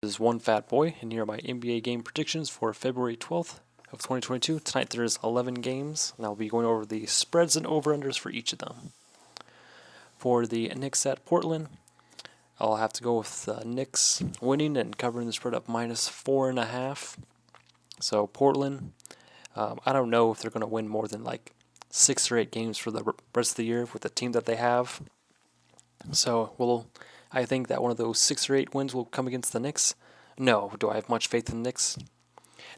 This is One Fat Boy, and here are my NBA game predictions for February 12th of 2022. Tonight there's 11 games, and I'll be going over the spreads and over-unders for each of them. For the Knicks at Portland, I'll have to go with the Knicks winning and covering the spread up -4.5. So Portland, I don't know if they're going to win more than like 6 or 8 games for the rest of the year with the team that they have. So I think that one of those 6 or 8 wins will come against the Knicks. No, do I have much faith in the Knicks?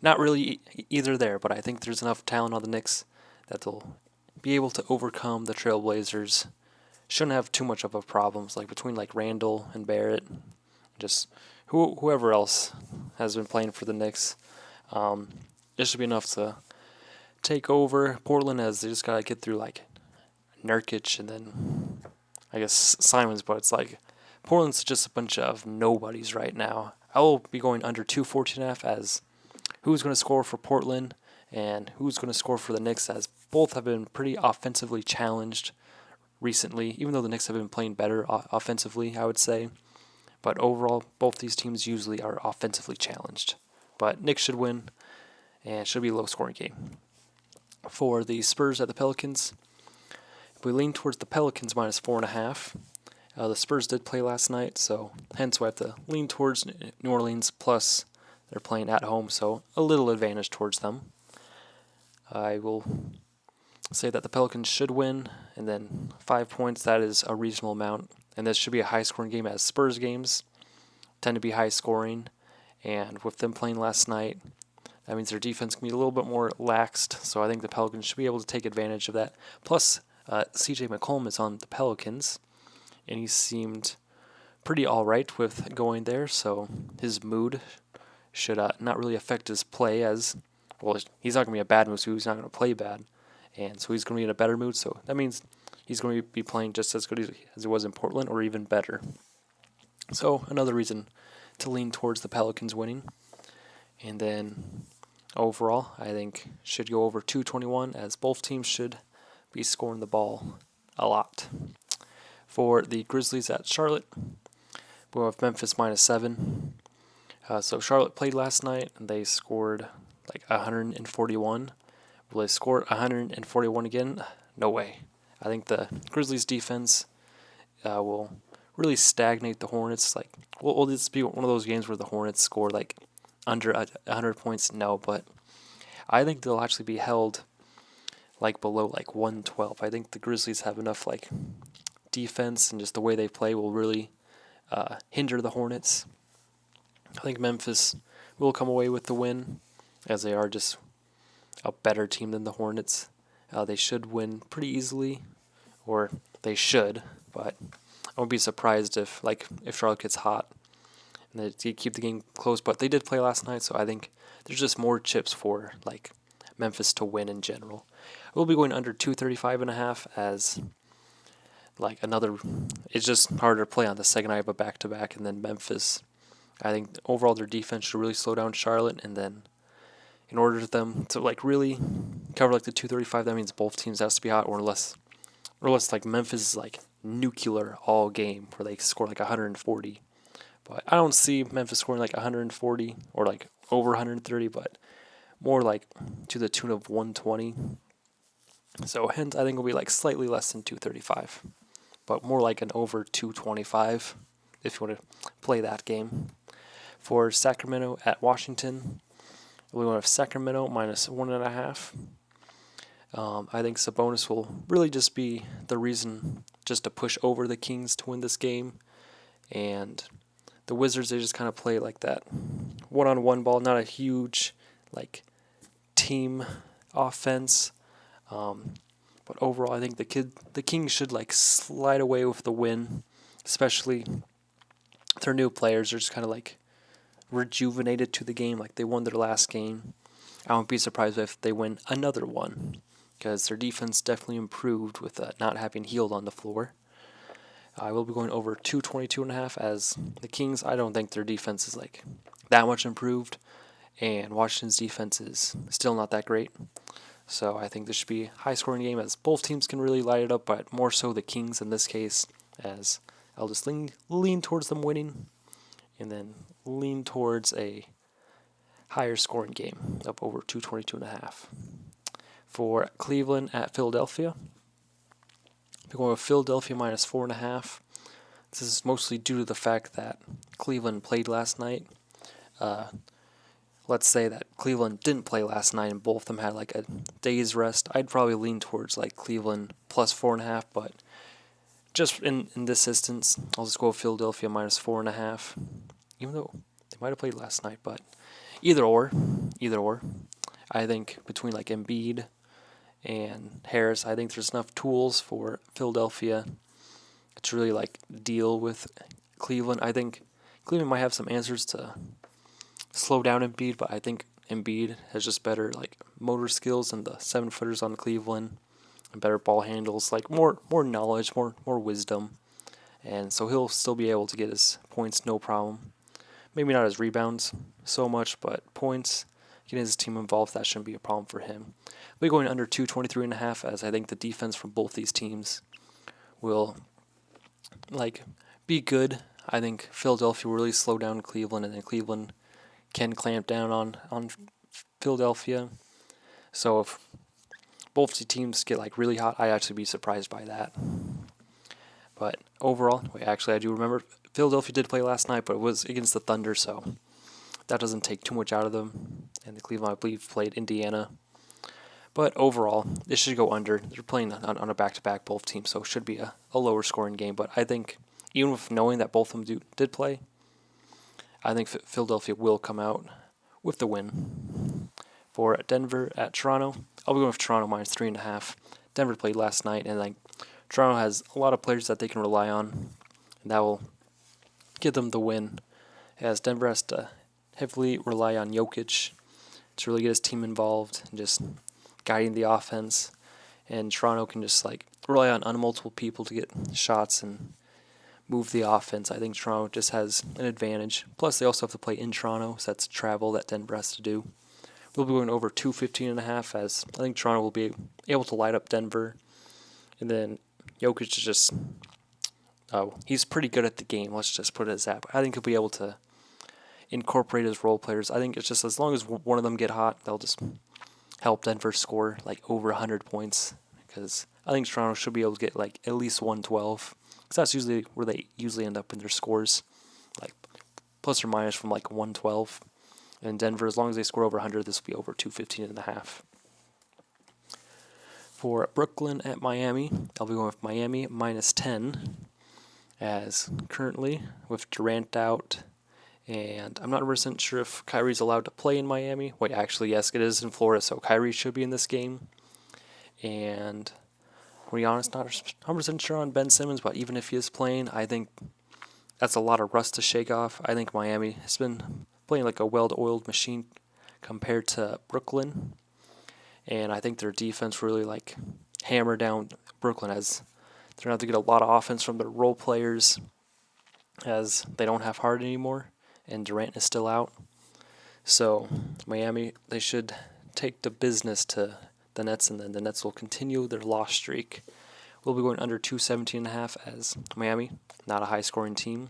Not really either there, but I think there's enough talent on the Knicks that they'll be able to overcome the Trailblazers. Shouldn't have too much of a problems, like between like Randall and Barrett, just whoever else has been playing for the Knicks. It should be enough to take over Portland, as they just gotta get through like Nurkic and then I guess Simons, but it's like Portland's just a bunch of nobodies right now. I will be going under 214.5 as who's going to score for Portland and who's going to score for the Knicks, as both have been pretty offensively challenged recently, even though the Knicks have been playing better offensively, I would say. But overall, both these teams usually are offensively challenged. But Knicks should win, and it should be a low-scoring game. For the Spurs at the Pelicans, we lean towards the Pelicans -4.5. The Spurs did play last night, so hence we have to lean towards New Orleans, plus they're playing at home, so a little advantage towards them. I will say that the Pelicans should win, and then 5 points, that is a reasonable amount. And this should be a high-scoring game, as Spurs games tend to be high-scoring, and with them playing last night, that means their defense can be a little bit more laxed, so I think the Pelicans should be able to take advantage of that. Plus, CJ McCollum is on the Pelicans, and he seemed pretty alright with going there, so his mood should not really affect his play, as, well, he's not going to be in a bad mood, so he's not going to play bad, and so he's going to be in a better mood, so that means he's going to be playing just as good as he was in Portland, or even better. So another reason to lean towards the Pelicans winning. And then overall, I think should go over 221, as both teams should be scoring the ball a lot. For the Grizzlies at Charlotte, we'll have Memphis -7. So Charlotte played last night, and they scored like 141. Will they score 141 again? No way. I think the Grizzlies defense will really stagnate the Hornets. Like, will this be one of those games where the Hornets score like under 100 points? No, but I think they'll actually be held like below like 112. I think the Grizzlies have enough like defense, and just the way they play will really hinder the Hornets. I think Memphis will come away with the win, as they are just a better team than the Hornets. They should win pretty easily, or they should, but I won't be surprised if Charlotte gets hot and they keep the game close. But they did play last night, so I think there's just more chips for like Memphis to win in general. We'll be going under 235.5, as like it's just harder to play on the second night of a back-to-back, and then Memphis, I think overall their defense should really slow down Charlotte, and then in order for them to like really cover like the 235, that means both teams has to be hot, or unless like Memphis is like nuclear all game where they score like 140. But I don't see Memphis scoring like 140 or like over 130, but more like to the tune of 120. So hence I think it'll be like slightly less than 235, but more like an over 225 if you want to play that game. For Sacramento at Washington, we will have Sacramento -1.5. I think Sabonis will really just be the reason just to push over the Kings to win this game. And the Wizards, they just kind of play like that one-on-one ball, not a huge like team offense. But overall, I think the Kings should like slide away with the win, especially their new players are just kind of like rejuvenated to the game, like they won their last game. I won't be surprised if they win another one, because their defense definitely improved with not having Hield on the floor. I will be going over 222.5, as the Kings, I don't think their defense is like that much improved, and Washington's defense is still not that great. So I think this should be a high-scoring game, as both teams can really light it up, but more so the Kings in this case, as I'll just lean towards them winning. and then lean towards a higher scoring game of over 222.5. For Cleveland at Philadelphia, we're going with Philadelphia minus 4.5. This is mostly due to the fact that Cleveland played last night. Let's say that Cleveland didn't play last night and both of them had like a day's rest. I'd probably lean towards like Cleveland plus 4.5, but just in this instance, I'll just go with Philadelphia minus 4.5, even though they might have played last night. But either or, I think between like Embiid and Harris, I think there's enough tools for Philadelphia to really like deal with Cleveland. I think Cleveland might have some answers to slow down Embiid, but I think Embiid has just better like motor skills than the 7-footers on Cleveland, and better ball handles, like more knowledge, more wisdom, and so he'll still be able to get his points no problem. Maybe not his rebounds so much, but points, getting his team involved, that shouldn't be a problem for him. We're going under 223.5, as I think the defense from both these teams will like be good. I think Philadelphia will really slow down Cleveland, and then Cleveland can clamp down on Philadelphia. So if both the teams get like really hot, I'd actually be surprised by that. But overall, I do remember Philadelphia did play last night, but it was against the Thunder, so that doesn't take too much out of them. And the Cleveland, I believe, played Indiana. But overall, this should go under. They're playing on a back-to-back, both teams, so it should be a lower scoring game. But I think, even with knowing that both of them did play, I think Philadelphia will come out with the win. For Denver at Toronto, I'll be going with Toronto minus 3.5. Denver played last night, and like Toronto has a lot of players that they can rely on, and that will give them the win, as Denver has to heavily rely on Jokic to really get his team involved and just guiding the offense, and Toronto can just like rely on multiple people to get shots and move the offense. I think Toronto just has an advantage. Plus, they also have to play in Toronto, so that's travel that Denver has to do. We'll be going over 215.5, as I think Toronto will be able to light up Denver, and then Jokic is just he's pretty good at the game. Let's just put it as that. But I think he'll be able to incorporate his role players. I think it's just as long as one of them get hot, they'll just help Denver score like over 100 points, because I think Toronto should be able to get like at least 112, because that's usually where they usually end up in their scores, like plus or minus from like 112. And Denver, as long as they score over 100, this will be over 215.5. For Brooklyn at Miami, I'll be going with Miami minus 10, as currently with Durant out, and I'm not 100% sure if Kyrie's allowed to play in Miami. Wait, actually, yes, it is in Florida, so Kyrie should be in this game. And to be honest, not 100% sure on Ben Simmons, but even if he is playing, I think that's a lot of rust to shake off. I think Miami has been playing like a well-oiled machine compared to Brooklyn, and I think their defense really like hammer down Brooklyn, as they're going to have to get a lot of offense from their role players, as they don't have Harden anymore and Durant is still out. So Miami, they should take the business to the Nets, and then the Nets will continue their loss streak. We'll be going under 217.5, as Miami, not a high-scoring team,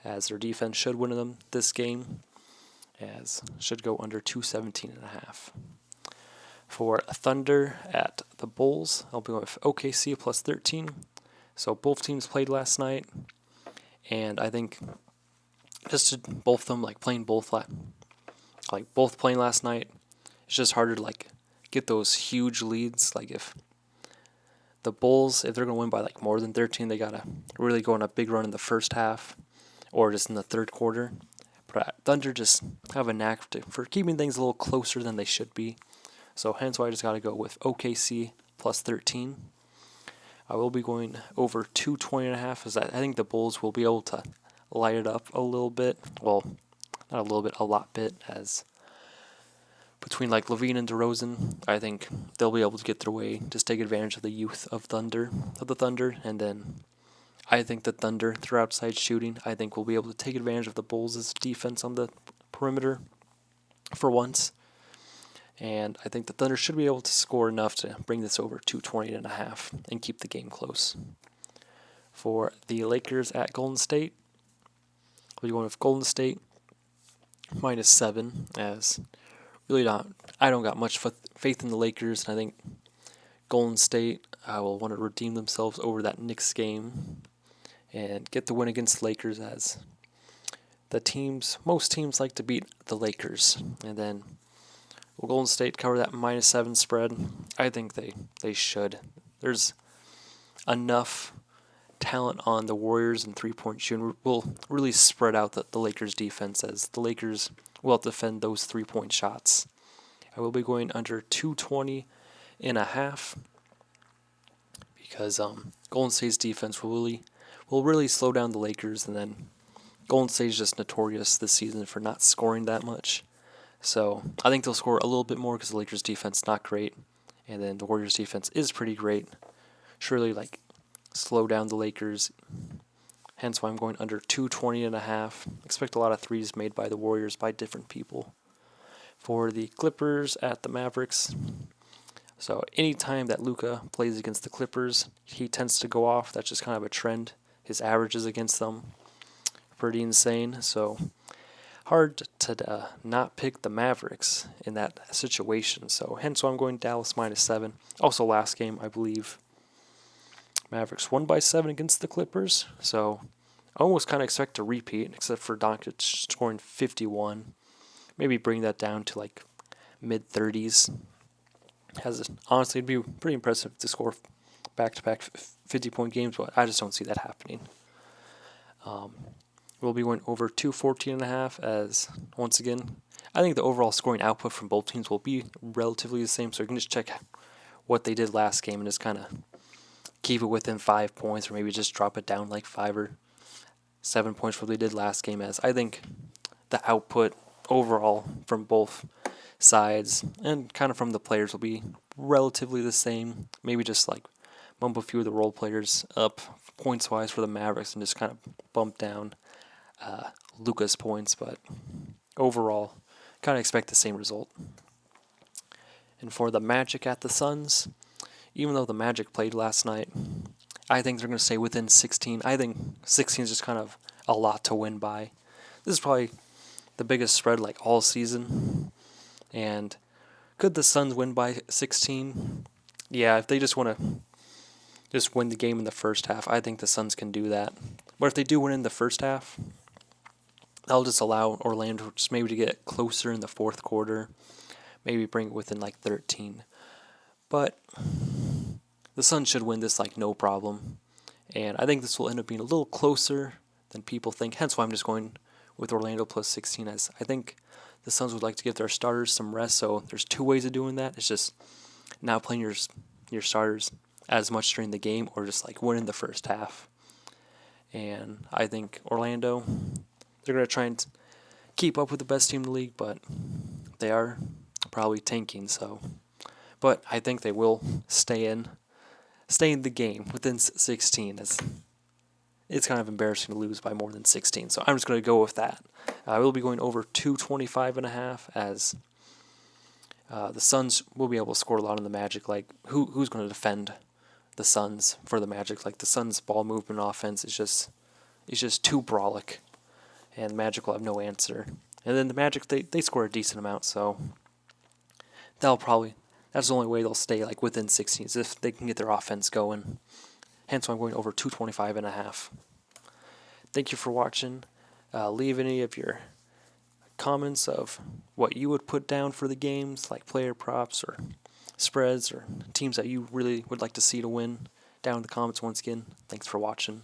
as their defense should win them this game, as should go under 217.5. For Thunder at the Bulls, I'll be going with OKC plus 13. So both teams played last night, and I think just both of them like both playing last night, it's just harder to like get those huge leads. Like if the Bulls, if they're gonna win by like more than 13, they gotta really go on a big run in the first half, or just in the third quarter. But Thunder just have a knack for keeping things a little closer than they should be. So hence why I just got to go with OKC plus 13. I will be going over 220.5, as I think the Bulls will be able to light it up a little bit. Well, not a little bit, a lot bit, as between like Levine and DeRozan, I think they'll be able to get their way, just take advantage of the youth of the Thunder, and then I think the Thunder, through outside shooting, I think we'll be able to take advantage of the Bulls' defense on the perimeter for once. And I think the Thunder should be able to score enough to bring this over 220.5 and keep the game close. For the Lakers at Golden State, We're going with Golden State -7, as really I don't got much faith in the Lakers, and I think Golden State will want to redeem themselves over that Knicks game and get the win against the Lakers, as most teams like to beat the Lakers. And then will Golden State cover that -7 spread? I think they should. There's enough talent on the Warriors and three-point shooting will really spread out the Lakers defense, as the Lakers will defend those three-point shots. I will be going under 220.5 because Golden State's defense will really slow down the Lakers, and then Golden State is just notorious this season for not scoring that much. So I think they'll score a little bit more because the Lakers' defense is not great, and then the Warriors' defense is pretty great. Surely, slow down the Lakers. Hence why I'm going under 220.5. Expect a lot of threes made by the Warriors by different people. For the Clippers at the Mavericks, so anytime that Luka plays against the Clippers, he tends to go off. That's just kind of a trend. His averages against them, pretty insane. So hard to not pick the Mavericks in that situation. So hence why I'm going Dallas -7. Also last game, I believe, Mavericks won by 7 against the Clippers. So I almost kind of expect a repeat, except for Doncic scoring 51. Maybe bring that down to mid-30s. Honestly, it'd be pretty impressive to score back-to-back 50-point games, but I just don't see that happening. We'll be going over 214.5, as once again, I think the overall scoring output from both teams will be relatively the same. So you can just check what they did last game and just kind of keep it within 5 points, or maybe just drop it down 5 or 7 points from what they did last game, as I think the output overall from both sides and kind of from the players will be relatively the same. Maybe just bump a few of the role players up points wise for the Mavericks and just kind of bump down Luka's points, but overall kind of expect the same result. And for the Magic at the Suns, even though the Magic played last night, I think they're going to stay within 16. I think 16 is just kind of a lot to win by. This is probably the biggest spread all season. And could the Suns win by 16? Yeah, if they just want to just win the game in the first half, I think the Suns can do that. But if they do win in the first half, that'll just allow Orlando just maybe to get closer in the fourth quarter, maybe bring it within 13. But the Suns should win this no problem. And I think this will end up being a little closer than people think. Hence why I'm just going with Orlando plus 16, as I think the Suns would like to give their starters some rest. So there's two ways of doing that. It's just not playing your starters as much during the game, or just winning the first half. And I think Orlando, they're going to try and keep up with the best team in the league, but they are probably tanking. But I think they will stay in the game within 16. It's kind of embarrassing to lose by more than 16. So I'm just going to go with that. I will be going over 225.5, as the Suns will be able to score a lot on the Magic. Who's going to defend the Suns for the Magic? The Suns' ball movement offense is just too brolic, and the Magic will have no answer. And then the Magic, they score a decent amount, so that's the only way they'll stay within 16, is if they can get their offense going. Hence why I'm going over 225.5. Thank you for watching. Leave any of your comments of what you would put down for the games, player props or spreads or teams that you really would like to see to win, down in the comments once again. Thanks for watching.